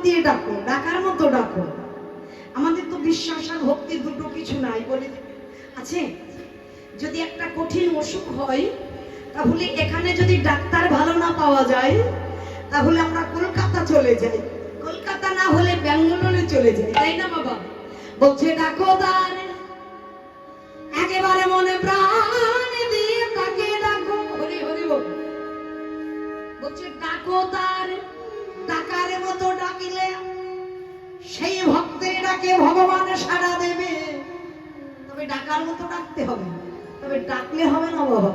দিয়ে ডাকো, ডাকার মতো ডাকো। আমাদের তো বিশ্বাস আর ভক্তি দুটো কিছু নাই বলে আছে। যদি একটা কঠিন অসুখ হয়, তাহলে এখানে যদি ডাক্তার ভালো না পাওয়া যায়, তাহলে আমরা কলকাতা চলে যাই, কলকাতা না হলে ব্যাঙ্গালোরে চলে যাই, তাই না বাবা? বলছে ডাকো তার, একেবারে মনে প্রাণ দিয়ে তাকে ডাকো। হরি হরি বল। বলছে ডাকো তার, ডাকার মতো ডাকিলে সেই ভক্তের ডাকে ভগবান সাড়া দেবে। তবে ডাকার মতো ডাকতে হবে, তবে ডাকলে হবে না বাবা।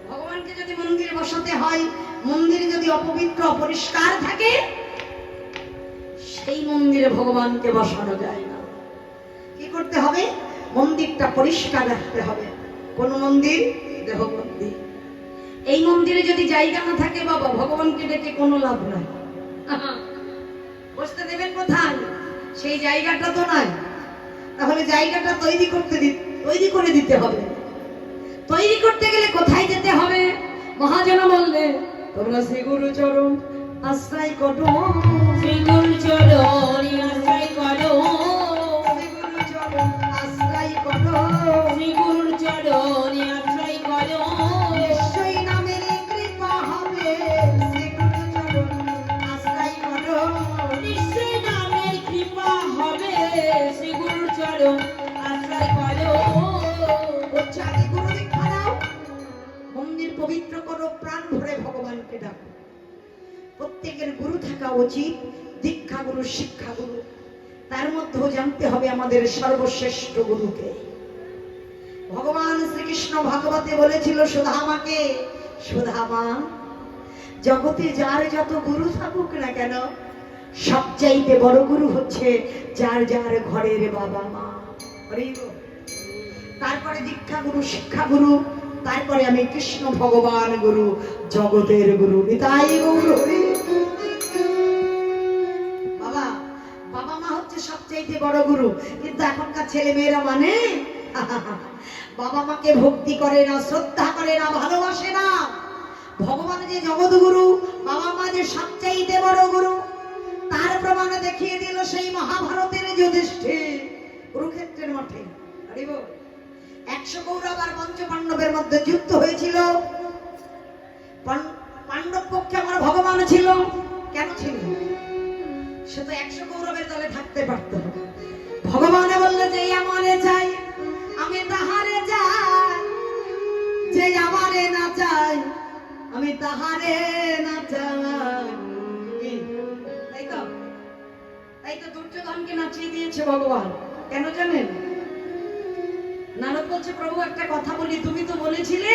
ভগবানকে যদি মন্দিরে বসাতে হয়, মন্দির যদি অপবিত্র অপরিষ্কার থাকে, সেই মন্দিরে ভগবানকে বসানো যায় না। কি করতে হবে? মন্দিরটা পরিষ্কার রাখতে হবে। কোন মন্দির? দেহ মন্দির। এই মন্দিরে যদি জায়গা না থাকে বাবা, ভগবানকে ডেকে কোনো লাভ নাই। বসতে দেবেন কোথায়? সেই জায়গাটা তো নাই। তাহলে জায়গাটা তৈরি করে দিতে হবে। তৈরি করতে গেলে কোথায় যেতে হবে? মহাজন বললে তোমরা শ্রী গুরু চরণ আশ্রয় করো, শ্রী গুরু চরণ আশ্রয় করো, শ্রী গুরু চরণ আশ্রয় করো, শ্রী গুরু চরণ আশ্রয় করো। নিশ্চয়ই নামের কৃপা হবে, শ্রী গুরু চরণ আশ্রয় করো, নিশ্চয় নামের কৃপা হবে, শ্রী গুরু চরণ আশ্রয় করো। হচ্ছে আগে গুরু দীক্ষা নাও, মন্দির পবিত্র করো, প্রাণ ভরে ভগবানকে ডাকো। প্রত্যেকের গুরু থাকা উচিত, দীক্ষা গুরু, শিক্ষা গুরু। তার মধ্যেও জানতে হবে আমাদের সর্বশ্রেষ্ঠ গুরুকে। ভগবান শ্রীকৃষ্ণ ভাগবতে বলেছিল সুধামাকে, সুধামা, জগতে যার যত গুরু থাকুক না কেন, সবচাইতে বড় গুরু হচ্ছে যার যার ঘরের বাবা মা। তারপরে দীক্ষা গুরু, শিক্ষা গুরু, তারপরে আমি কৃষ্ণ ভগবান গুরু, জগতের গুরু। নিতাই গৌর হরি। বাবা, বাবা মা হচ্ছে সবচাইতে বড় গুরু, কিন্তু এখনকার ছেলে মেয়েরা মানে বাবা মাকে ভক্তি করে না, শ্রদ্ধা করে না, ভালোবাসে না। ভগবান যে জগৎ গুরু, বাবা মা যে সবচাইতে বড় গুরু, তার প্রমাণে দেখিয়ে দিল সেই মহাভারতের যুধিষ্ঠির কুরুক্ষেত্রের মাঠে। 100 কৌরব আর পঞ্চ পাণ্ডবের মধ্যে যুদ্ধ হয়েছিল। পাণ্ডব পক্ষে আমার ভগবান ছিল। কেন ছিল? সে তো 100 কৌরবের দলে থাকতে পারত। ভগবানে বললে যে আমারে চাই আমি তাহারে যাই, যে আমারে না চাই আমি তাহারে না চাই। তাই তো দুর্যোধনকে নাচিয়ে দিয়েছে ভগবান। কেন জানেন? নারদ বলছে প্রভু একটা কথা বলি, তুমি তো বলেছিলে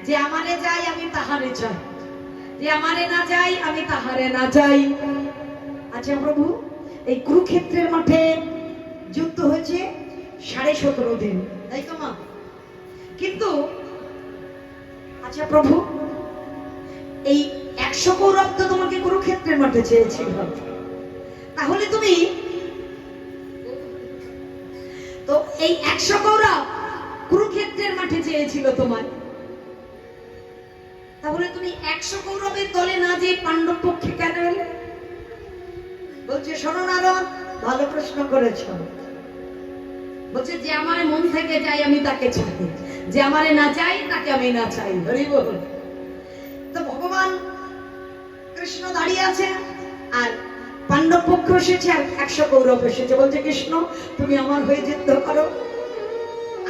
যে আমারে যাই আমি তাহারে চাই, যে আমারে না যাই আমি তাহারে না চাই। আচ্ছা প্রভু, এই কুরুক্ষেত্রের মাঠে যুদ্ধ হয়েছে 17.5 দিন, তাই তো মা? কিন্তু আচ্ছা প্রভু, এই 100 কৌরব তো তোমাকে কুরুক্ষেত্রের মাঠে চেয়েছিল, তাহলে তুমি তো এই 100 কৌরব কুরুক্ষেত্রের মাঠে চেয়েছিল তোমার, তাহলে তুমি 100 কৌরবের দলে না যে পাণ্ডব পক্ষে কেন এলে? বলছে শোনো নারদ, ভালো প্রশ্ন করেছ। বলছে যে আমার মন থেকে যাই আমি তাকে চাই, যে আমারে না চাই তাকে আমি না চাই। হরি বল। তো ভগবান কৃষ্ণ দাঁড়িয়ে আছে, আর পাণ্ডব পক্ষ এসেছে, আর 100 কৌরব এসেছে। বলছে কৃষ্ণ তুমি আমার হয়ে যুদ্ধ করো,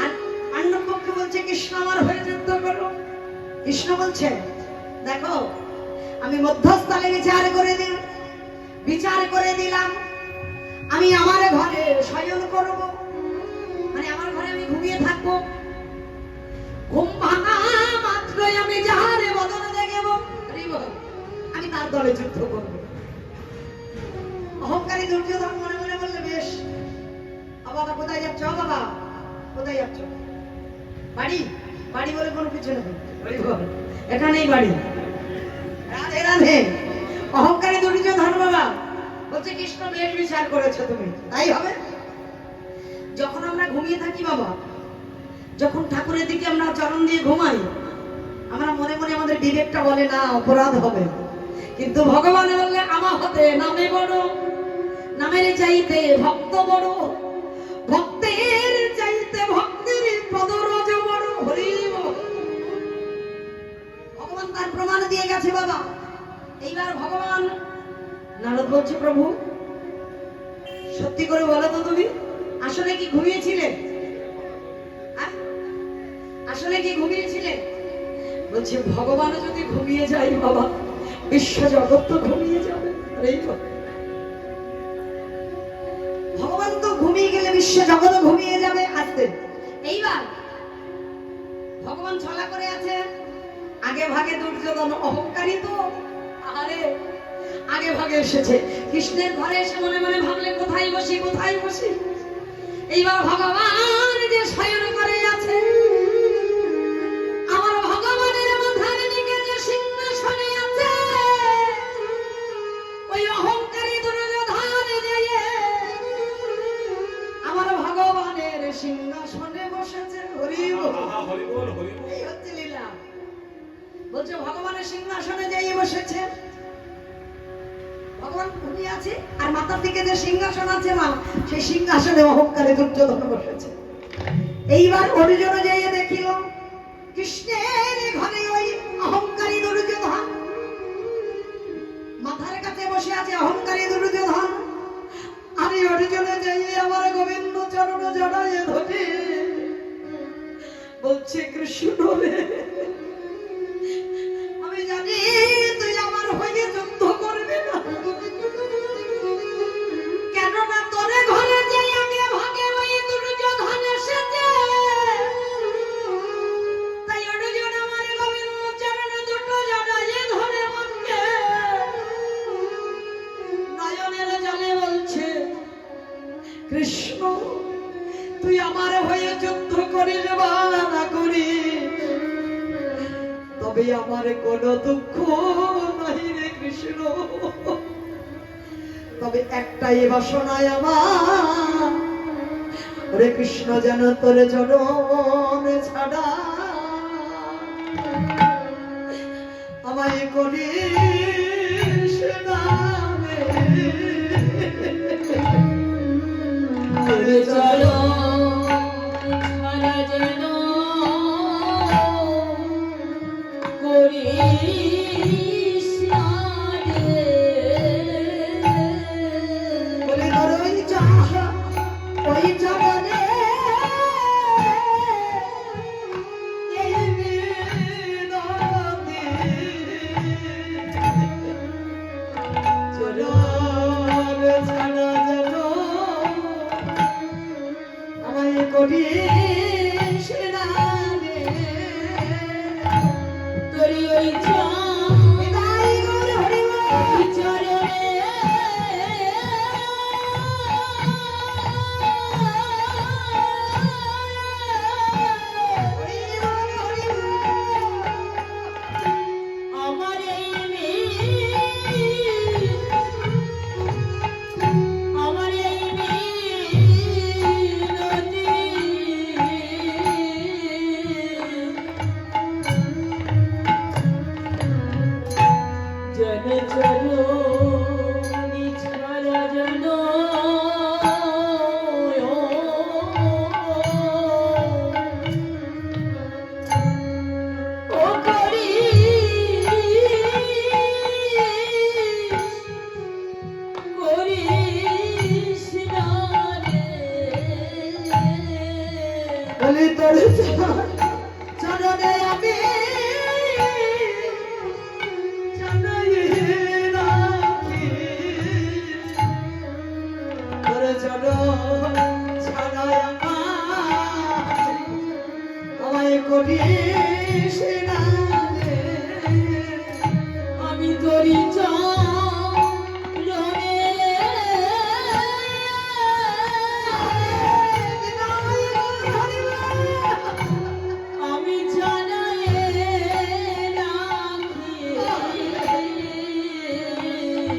আর পাণ্ডব পক্ষ বলছে কৃষ্ণ আমার হয়ে যুদ্ধ করো। কৃষ্ণ বলছে দেখো, আমি মধ্যস্থলে বিচার করে দিলাম, আমি আমার ঘরে শয়ন করব, মানে আমার ঘরে আমি ঘুমিয়ে থাকবো, ঘুম ভাঙা মাত্রই আমি যাহারে বদনে দেখব আমি তার দলে যুদ্ধ করবো। অহংকারী দুর্যোধন মনে মনে বললে বেশ, বাবা কোথায় যাচ্ছ? বাবা কোথায় যাচ্ছ? বাড়ি? বাড়ি বলে কোনো কিছু নেই, এখানেই বাড়ি। রাধে রাধে। অহংকারী দুর্যোধন বাবা বলছে কৃষ্ণ বেশ বিচার করেছো তুমি, তাই হবে। যখন আমরা ঘুমিয়ে থাকি বাবা, যখন ঠাকুরের দিকে আমরা চরণ দিয়ে ঘুমাই, আমরা মনে মনে আমাদের বিবেকটা বলে না অপরাধ হবে, কিন্তু ভগবান বললে আমার হতে নামে বড়, নামের চাইতে ভক্ত বড়, ভক্তের চাইতে ভক্তির পদরজ বড়। হরি বল। ভগবান তার প্রমাণ দিয়ে গেছে বাবা। এইবার ভগবান নারদ বলছে, প্রভু সত্যি করে বলো তো তুমি আসলে কি ঘুমিয়েছিলে? আসলে কি ঘুমিয়েছিলে? বলছে ভগবান যদি ঘুমিয়ে যায় বাবা, বিশ্ব জগৎ তো ঘুমিয়ে যাবে। ভগবান তো ঘুমিয়ে গেলে বিশ্ব জগৎ ঘুমিয়ে যাবে। আসতে এইবার ভগবান ছলা করে আছে, আগে ভাগে দুর্যোধন অহংকারী তো, আরে আগে ভাগে এসেছে কৃষ্ণের ঘরে এসে মনে মনে ভাবলে কোথায় বসি কোথায় বসি। এইবার ভগবান যে শয়ন করে আছে, আমার ভগবানের মাথার দিকে যে সিংহাসনে আছে, ওই অহংকারী দুর্যোধন যে আমার ভগবানের সিংহাসনে বসেছে। হরি বল, হরি বল, হরি বল। এই হচ্ছে লীলা। বলছে ভগবানের সিংহাসনে যাইয়ে বসেছে, ভগবান ঘুমিয়ে আছে, আর মাথার দিকে যে সিংহাসন আছে না, সেই সিংহাসনে অহংকারী দুর্যোধন বসেছে। এইবার অর্জুন যাইয়ে দেখিল কৃষ্ণের ঘরে ওই অহংকারী দুর্যোধন মাথার কাছে বসে আছে, অহংকারী দুর্যোধন। আমি অর্জুনে যাইয়ে আমার গোবিন্দ চরণ জড়াইয়ে ধরে বলছে, কৃষ্ণ রে, আমি জানি তুই আমার হয়ে যুদ্ধ করবে না, কেননা তোরে ঘরে যে আগে ভাগে ওই দুর্যোধন এসেছে, তাই অর্জুন আমার গোবিন্দ চরণ দুটো জড়াইয়ে ধরে আমাকে নয়নের জলে বলছে, কৃষ্ণ তুই আমার হয়ে যুদ্ধ করিস বা না করিস, তবে আমার কোনো দুঃখ নাই রে কৃষ্ণ, তবে একটাই বাসনায় আমার, রে কৃষ্ণ যেন তোর চরণ ছাড়া আমায় করিস না রে চরণ ছাড়া যেন করিস না রে। বলে তোর ওই চাহা ওই চরণে এই মিনতি, চরণ ছাড়া যেন আমায় করিস না রে। তোরি ওই বিদায় গৌর হরি বল। চরণে আমার এই আমার এই মিনতি, জন চরণি ছাড়া যেন ও করিস না রে। বলি তোর চরণে আমি জানাই রাখি, তোর চরণ ছাড়া আমায় করিস না রে। আমি তোরি চরণে আমি জানাই রাখি,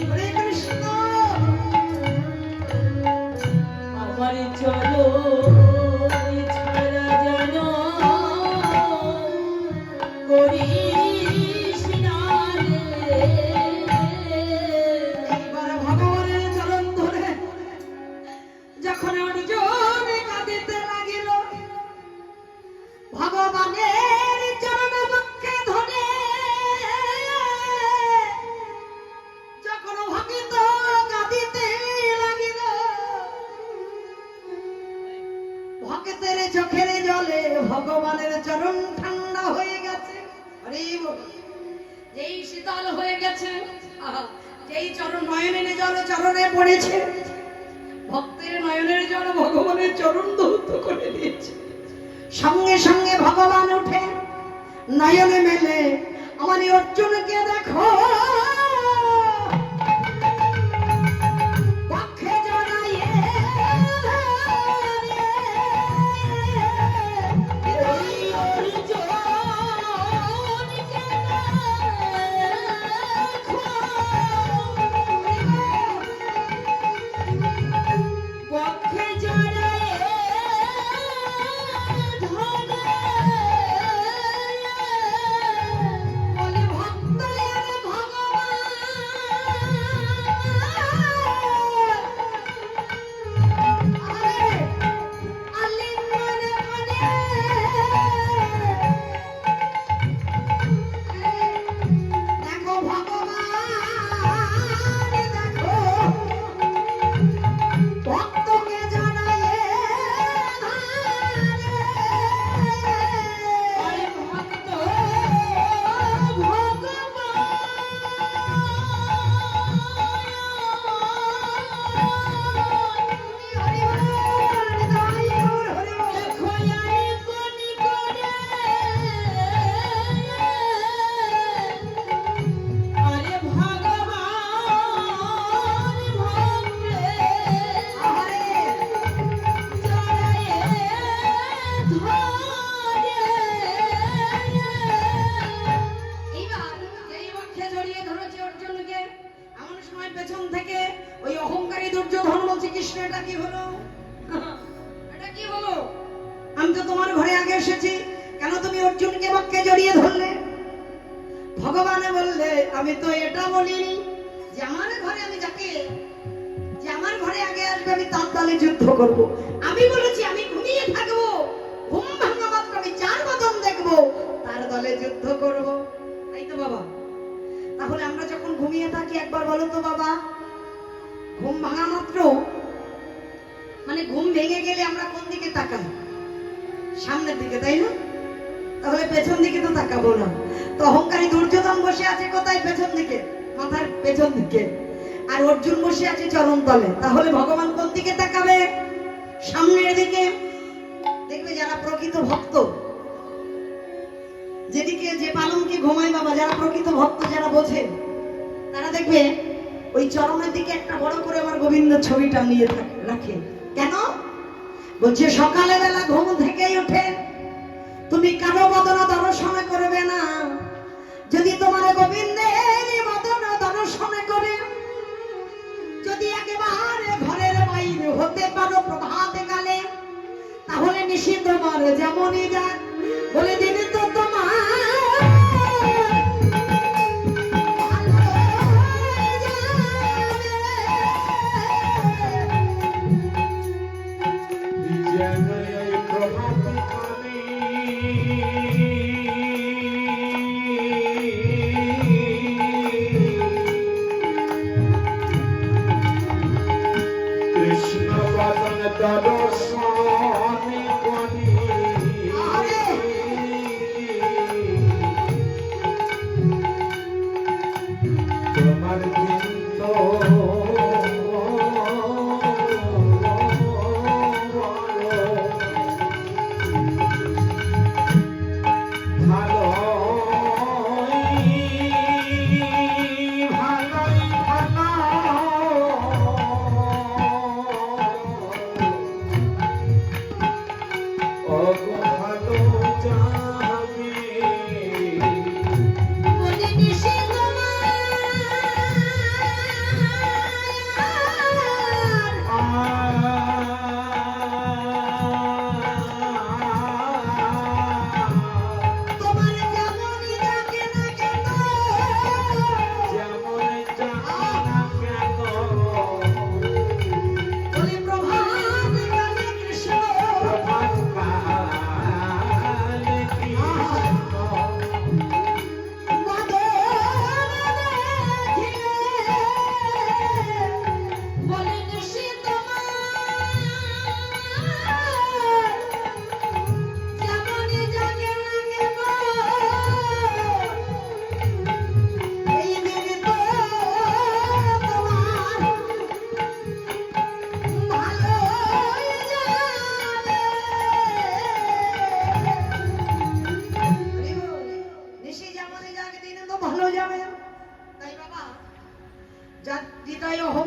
হরে কৃষ্ণ। আমার চরণ ছাড়া যেন করি ভক্তের চোখের জলে ভগবানের চরণ ঠান্ডা হয়ে গেছে। আরে যেই শীতল হয়ে গেছে, আহা, যেই চরণ নয়নের জল চরণে পড়েছে, ভক্তের নয়নের জল ভগবানের চরণ ধৌত করে দিয়েছে। সঙ্গে সঙ্গে ভগবান উঠে নয়নে মেলে আমার এই অর্জুনকে দেখো, পক্ষে জড়াইয়ে পক্ষে জড়ায়ে বলে ভক্তের ভগবান আরে আলিঙ্গনে মনে দেখো ভগবান দেখো ভক্তকে জানায়ে আরে ভক্ত দেখো আরে কোনি করে আরে ভগবান ভক্তে জড়ায়ে এইবার যেই পক্ষে জড়িয়ে ধরেছে অর্জুনকে, এমন সময় পেছন থেকে ওই অহংকারী দুর্যোধন বলছে, কৃষ্ণ এটা কি হলো? এটা কি হলো? আমি তো তোমার ঘরে আগে এসেছি, কেন তুমি অর্জুনকে পক্ষে জড়িয়ে ধরলে? ভগবানে বললে, আমি তো এটা বলিনি যে আমার ঘরে আমি যাকে যে আমার ঘরে আগে আসবে আমি তার দলে যুদ্ধ করব। আমি বলেছি আমি ঘুমিয়ে থাকবো, ঘুম ভাঙা মাত্র আমি চার বদন দেখবো, তার দলে যুদ্ধ করব। তাই তো বাবা? তাহলে আমরা যখন ঘুমিয়ে থাকি, একবার বলো তো বাবা, ঘুম ভাঙা মাত্র মানে ঘুম ভেঙে গেলে আমরা কোন দিকে তাকাই? সামনের দিকে, তাই না? তাহলে পেছন দিকে তো তাকাবো না। তো অহংকারী দুর্যোধন বসে আছে কোথায়? পেছন দিকে, মাথার পেছন দিকে। আর অর্জুন বসে আছে চরণ তলে। তাহলে ভগবান কোন দিকে তাকাবে? সামনের দিকে। দেখবে যারা প্রকৃত ভক্ত, যেদিকে যে পালঙ্কে ঘুমায় বাবা, যারা প্রকৃত ভক্ত, যারা বোঝে, তারা দেখবে ওই চরণের দিকে একটা বড় করে আমার গোবিন্দ ছবি টানিয়ে রাখে। কেন? বলছে সকালে বেলা ঘুম থেকেই উঠে তুমি কারো বদন দর্শন করবে না, যদি তোমার গোবিন্দের বদন দর্শন করে যদি একেবারে ঘরের বাইরে হতে পারো প্রভাত কালে, তাহলে নিষিদ্ধ মারে যেমনই যাক, বলে দিদি তো তোমার কৃষ্ণ বদন দর্শন করি তোমার বৃন্দ ভালো ভালো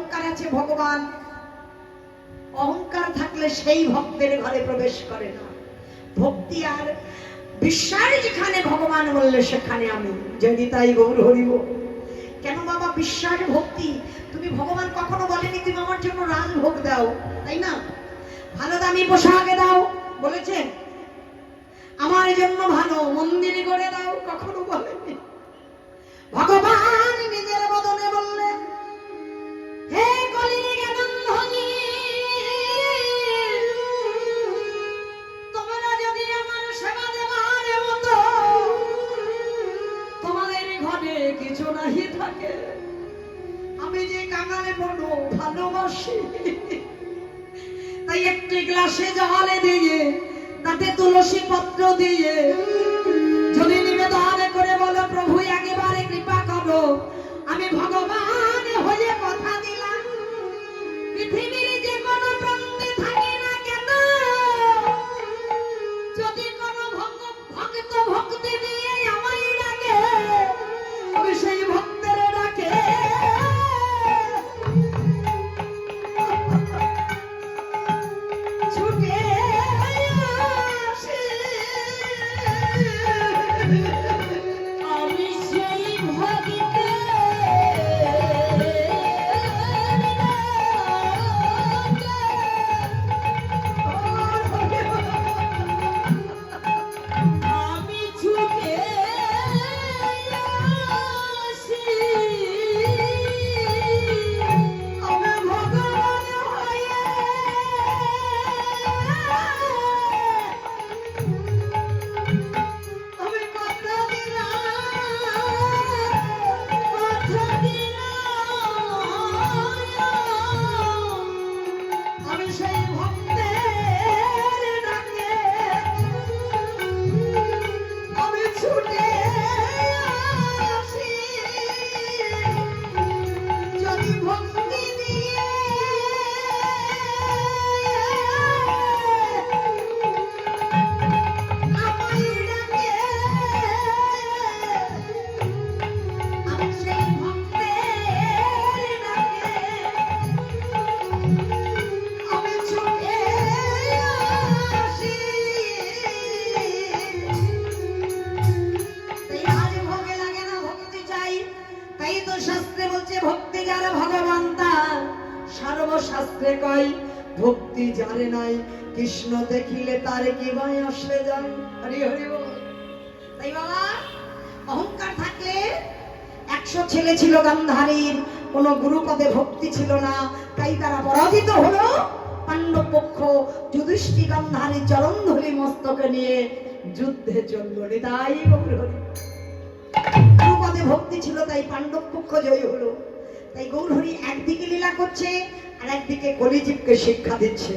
অহংকার আছে ভগবান, অহংকার থাকলে সেই ভক্তের ঘরে প্রবেশ করে না। ভক্তি আর বিশ্বাস যেখানে ভগবান বললে সেখানে আমি, যদি তাই গৌর হরিব। কেন বাবা বিশ্বাস ভক্তি? তুমি ভগবান কখনো বলেনি তুমি আমার জন্য রাজভোগ দাও, তাই না? ভালো দামি পোশাকে দাও বলেছেন, আমার জন্য ভালো মন্দির করে দাও কখনো বলেনি। ভগবান নিজের বদনে বললেন, হে কলিযুগের তোমরা যদি আমার সেবা দেবার মতো তোমাদের ঘরে কিছু নাহি থাকে, আমি যে কাঙালে বড় ভালোবাসি, তাই একটি গ্লাসে জল দিয়ে তাতে তুলসী পত্র দিয়ে যদি নিবেদন করে বলো প্রভু একেবারে কৃপা করো, আমি ভগবান হয়ে কথা দিলাম, পৃথিবীর যে কোনো প্রান্তে থাকি না কেন, যদি কোনো ভক্ত ভক্তি দিয়ে আমায় ডাকে, আমি সেই ভক্তের ডাকে ছুটে আসি। আমি সেই ভক্তের আমি ছুটে আসি। আমি ভগবান হয়ে আমি কথা দিলাম, আমি সেই ভক্তের ডাকে আমি ছুটে আসি। যদি ভক্তি দিয়ে আমায় ডাকে, আমি সেই ভক্তের ডাকে আমি ছুটে আসি। তাই আজ ভোগে লাগে না, ভক্তি চাই। তাই তো শাস্ত্রে বলছে ভক্তি যার ভগবান তার, সর্বশাস্ত্রে কয় ভক্তি যারে নাই কৃষ্ণ দেখিলে তার কি ভয় আসলে যায়। হরি হরি বল। তাই বাবা অহংকার থাকলে 100 ছেলে ছিল গান্ধারীর, কোনো গুরুপদে ভক্তি ছিল না, তাই তারা পরাজিত হলো। পাণ্ডব পক্ষ যুধিষ্ঠির গান্ধারীর চরণ ধরে মস্তকে নিয়ে যুদ্ধে চলল। তাই গৌর হরি, গুরুপদে ভক্তি ছিল তাই পাণ্ডব পক্ষ জয়ী হলো। তাই গৌর হরি একদিকে লীলা করছে আর একদিকে কলিযুগকে শিক্ষা দিচ্ছে।